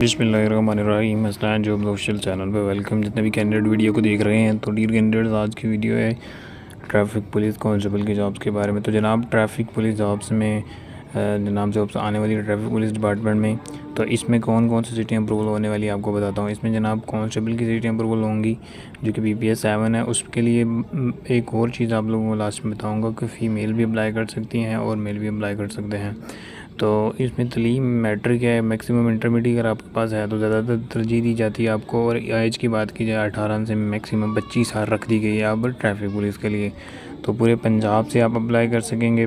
बिस्मिल्लाहिर्रहमानिर्रहीम। अस्सलाम job official channel पे वेलकम। जितने भी कैंडिडेट वीडियो को देख रहे हैं तो डियर कैंडिडेट्स, आज की वीडियो है ट्रैफिक पुलिस कांस्टेबल की जॉब्स के बारे में। तो जनाब ट्रैफिक पुलिस जॉब्स में जनाब जॉब्स आने वाली है ट्रैफिक पुलिस डिपार्टमेंट में। तो इसमें कौन कौन सी सीटें अप्रूवल होने वाली है आपको बताता हूँ। इसमें जनाब कांस्टेबल की सीटें अप्रूवल होंगी जो कि BPS 7 है। उसके लिए एक और चीज़ आप लोगों को लास्ट में बताऊँगा कि फ़ीमेल भी अप्लाई कर सकती हैं और मेल भी अप्लाई कर सकते हैं। तो इसमें तलीम मैट्रिक है, मैक्सिमम इंटरमीडिएट अगर आपके पास है तो ज़्यादातर तरजीह दी जाती है आपको। और एज की बात की जाए 18 से मैक्सिमम 25 साल रख दी गई है अब ट्रैफिक पुलिस के लिए। तो पूरे पंजाब से आप अप्लाई कर सकेंगे।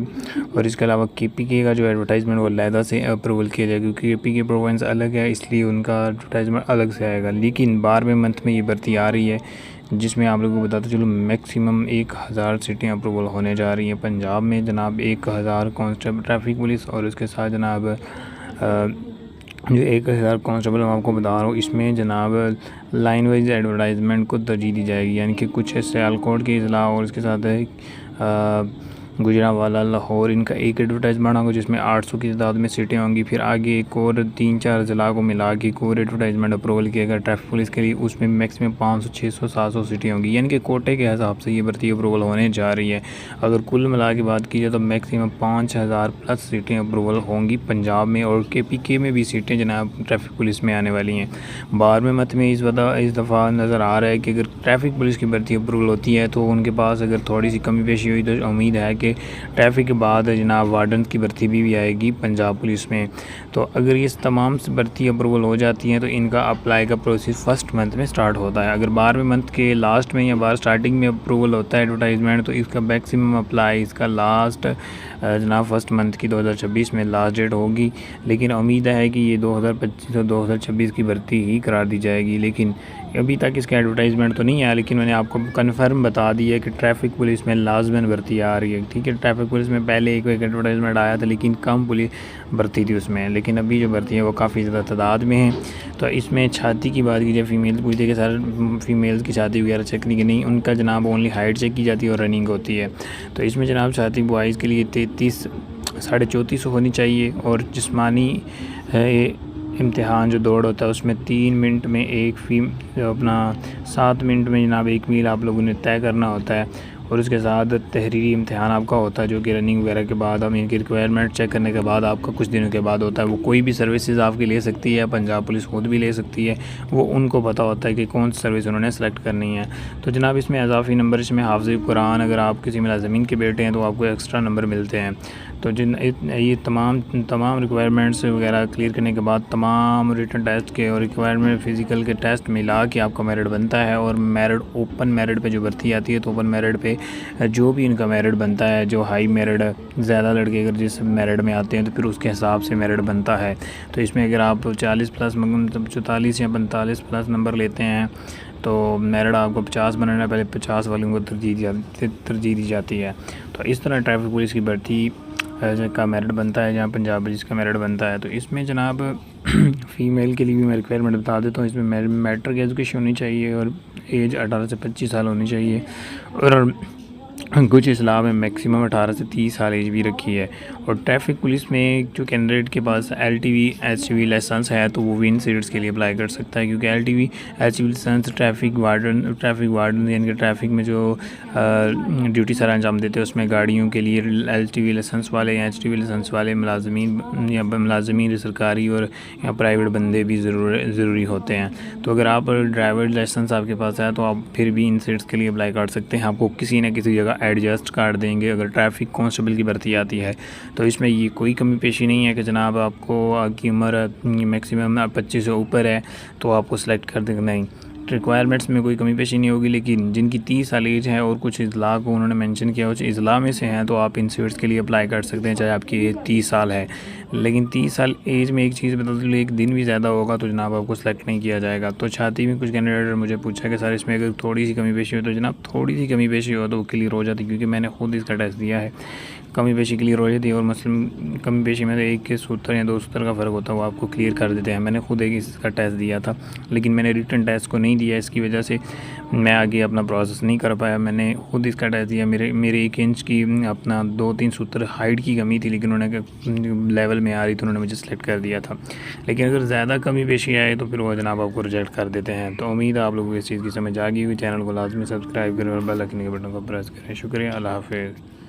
और इसके अलावा KPK का जो एडवर्टाइजमेंट वो लहदा से अप्रूवल किया जाएगा, क्योंकि KPK प्रोविंस अलग है इसलिए उनका एडवर्टाइजमेंट अलग से आएगा। लेकिन 12वें मंथ में ये भर्ती आ रही है जिसमें आप लोगों को बताते चलो मैक्सिमम 1000 सीटें अप्रूवल होने जा रही हैं पंजाब में जनाब। 1000 कांस्टेबल ट्रैफिक पुलिस और उसके साथ जनाब जो 1000 कांस्टेबल मैं आपको बता रहा हूँ, इसमें जनाब लाइन वाइज एडवर्टाइजमेंट को तरजीह दी जाएगी। यानी कि कुछ सियालकोट के अजला और इसके साथ गुजरांवाला, लाहौर, इनका एक एडवर्टाइजमेंट होगा जिसमें 800 की तादाद में सीटें होंगी। फिर आगे एक और 3-4 ज़िला को मिला के एक और एडवर्टाइजमेंट अप्रूवल किया गया ट्रैफिक पुलिस के लिए। उसमें मैक्सिमम 500, 600, 700 सीटें होंगी। यानी कि कोटे के हिसाब से ये भर्ती अप्रूवल होने जा रही है। अगर कुल मिला के बात की जाए तो मैक्सिमम 5000 प्लस सीटें अप्रूवल होंगी पंजाब में। और KPK में भी सीटें जनाब ट्रैफिक पुलिस में आने वाली हैं। 12वें मंथ में इस दफ़ा नज़र आ रहा है कि अगर ट्रैफिक पुलिस की भर्ती अप्रूवल होती है तो उनके पास अगर थोड़ी सी कमी पेशी हुई तो उम्मीद है कि ट्रैफिक के बाद जनाब वार्डन की भर्ती भी आएगी पंजाब पुलिस में। तो अगर ये तमाम भर्ती अप्रूवल हो जाती हैं तो इनका अप्लाई का प्रोसेस फर्स्ट मंथ में स्टार्ट होता है। अगर 12वें मंथ के लास्ट में या 12 स्टार्टिंग में अप्रूवल होता है एडवर्टाइजमेंट तो इसका मैक्सिमम अप्लाई इसका लास्ट जनाब फर्स्ट मंथ की 2026 में लास्ट डेट होगी। लेकिन उम्मीद है कि ये 2025 और 2026 की भर्ती ही करार दी जाएगी। लेकिन अभी तक इसका एडवर्टाइजमेंट तो नहीं आया, लेकिन मैंने आपको कन्फर्म बता दिया कि ट्रैफिक पुलिस में लाजमन भर्ती आ रही है। ठीक है, ट्रैफिक पुलिस में पहले एक एडवर्टाइजमेंट आया था लेकिन कम पुलिस भर्ती थी उसमें, लेकिन अभी जो भर्ती है वो काफ़ी ज़्यादा तादाद में है। तो इसमें छाती की बात की जाए फीमेल पूछती है कि सर फीमेल्स की छाती वगैरह चेक नहीं की, नहीं उनका जनाब ओनली हाइट चेक की जाती है और रनिंग होती है। तो इसमें जनाब छाती बॉयज़ के लिए 33 साढ़े 34 होनी चाहिए। और जिस्मानी इम्तिहान जो दौड़ होता है उसमें 3 मिनट में एक अपना 7 मिनट में जनाब 1 मील आप लोगों ने तय करना होता है। और उसके साथ तहरीरी इम्तिहान आपका होता है जो कि रनिंग वगैरह के बाद हम इनकी रिक्वायरमेंट चेक करने के बाद आपका कुछ दिनों के बाद होता है। वो कोई भी सर्विसेज आपकी ले सकती है, पंजाब पुलिस खुद भी ले सकती है, वो उनको पता होता है कि कौन सी सर्विस उन्होंने सेलेक्ट करनी है। तो जनाब इसमें इजाफी नंबर, इसमें हाफ़िज़ कुरान अगर आप किसी मुलाज़मीन के बेटे हैं तो आपको एक्स्ट्रा नंबर मिलते हैं। तो ये तमाम रिक्वायरमेंट्स वगैरह क्लियर करने के बाद तमाम रिटन टेस्ट के और रिक्वायरमेंट फ़िज़िकल के टेस्ट मिला के आपका मेरिट बनता है। और मेरिट ओपन मेरिट पे जो भर्ती आती है तो ओपन मेरिट पे जो भी इनका मेरिट बनता है, जो हाई मेरिट ज़्यादा लड़के अगर जिस मेरिट में आते हैं तो फिर उसके हिसाब से मेरिट बनता है। तो इसमें अगर आप 40 प्लस 44 या 45 प्लस नंबर लेते हैं तो मेरिट आपको 50 बनाना, पहले 50 वालों को तरजीह दी जाती है। तो इस तरह ट्रैफिक पुलिस की भर्ती का मेरिट बनता है जहाँ पंजाब जिसका मेरिट बनता है। तो इसमें जनाब फ़ीमेल के लिए भी मैं रिक्वायरमेंट बता देता हूँ। इसमें मैट्रिक एजुकेशन होनी चाहिए और एज 18 से 25 साल होनी चाहिए। और कुछ इस्लाह में मैक्सिमम 18 से 30 साल एज भी रखी है। और ट्रैफिक पुलिस में जो कैंडिडेट के पास LTV HTV लाइसेंस है तो वो भी इन सीट्स के लिए अप्लाई कर सकता है, क्योंकि LTV HTV licence traffic warden यानी कि ट्रैफिक में जो ड्यूटी सर अंजाम देते हैं उसमें गाड़ियों के लिए LTV लाइसेंस वाले या HTV लाइसेंस वाले मुलाजमीन सरकारी और या प्राइवेट बंदे भी ज़रूरी होते हैं। तो अगर आप ड्राइवर लाइसेंस आपके पास है तो आप फिर भी इन सीट्स के लिए अप्लाई कर सकते हैं। आपको किसी न किसी जगह एडजस्ट कर देंगे अगर ट्रैफिक कांस्टेबल की भर्ती आती है। तो इसमें ये कोई कमी पेशी नहीं है कि जनाब आपको आपकी उम्र मैक्सिमम 25 से ऊपर है तो आपको सेलेक्ट कर देंगे, नहीं, रिक्वायरमेंट्स में कोई कमी पेशी नहीं होगी। लेकिन जिनकी 30 साल एज है और कुछ इजला को उन्होंने मेंशन किया उस इजला में से हैं तो आप इन सीट्स के लिए अप्लाई कर सकते हैं चाहे आपकी एज 30 साल है। लेकिन 30 साल एज में एक चीज़ बता दूँ, एक दिन भी ज़्यादा होगा तो जनाब आपको सेलेक्ट नहीं किया जाएगा। तो छाती में कुछ कैंडिडेट मुझे पूछा कि सर इसमें अगर थोड़ी सी कमी पेशी हो तो जनाब थोड़ी सी कमी पेशी हो तो वो क्लियर हो जाती, क्योंकि मैंने खुद इसका टेस्ट दिया है। कमी पेशी क्लियर हो जाती है। और मसलन कमी पेशी में एक के सूत्र या 2 सूत्र का फ़र्क होता है, वो आपको क्लियर कर देते हैं। मैंने खुद एक इसका टेस्ट दिया था, लेकिन मैंने रिटन टेस्ट को नहीं दिया, इसकी वजह से मैं आगे अपना प्रोसेस नहीं कर पाया। मैंने खुद इसका टेस्ट दिया। मेरे 1 इंच की अपना 2-3 सूत्र हाइट की कमी थी, लेकिन उन्होंने लेवल में आ रही तो उन्होंने मुझे सेलेक्ट कर दिया था। लेकिन अगर ज़्यादा कमी पेशी आए तो फिर वो जनाब आपको रिजेक्ट कर देते हैं। तो उम्मीद है आप लोगों को इस चीज़ की समझ आ गई हुई। चैनल को लाजमी सब्सक्राइब करें और बेल आइकन के बटन को प्रेस करें। शुक्रिया, अल्लाह हाफ़िज़।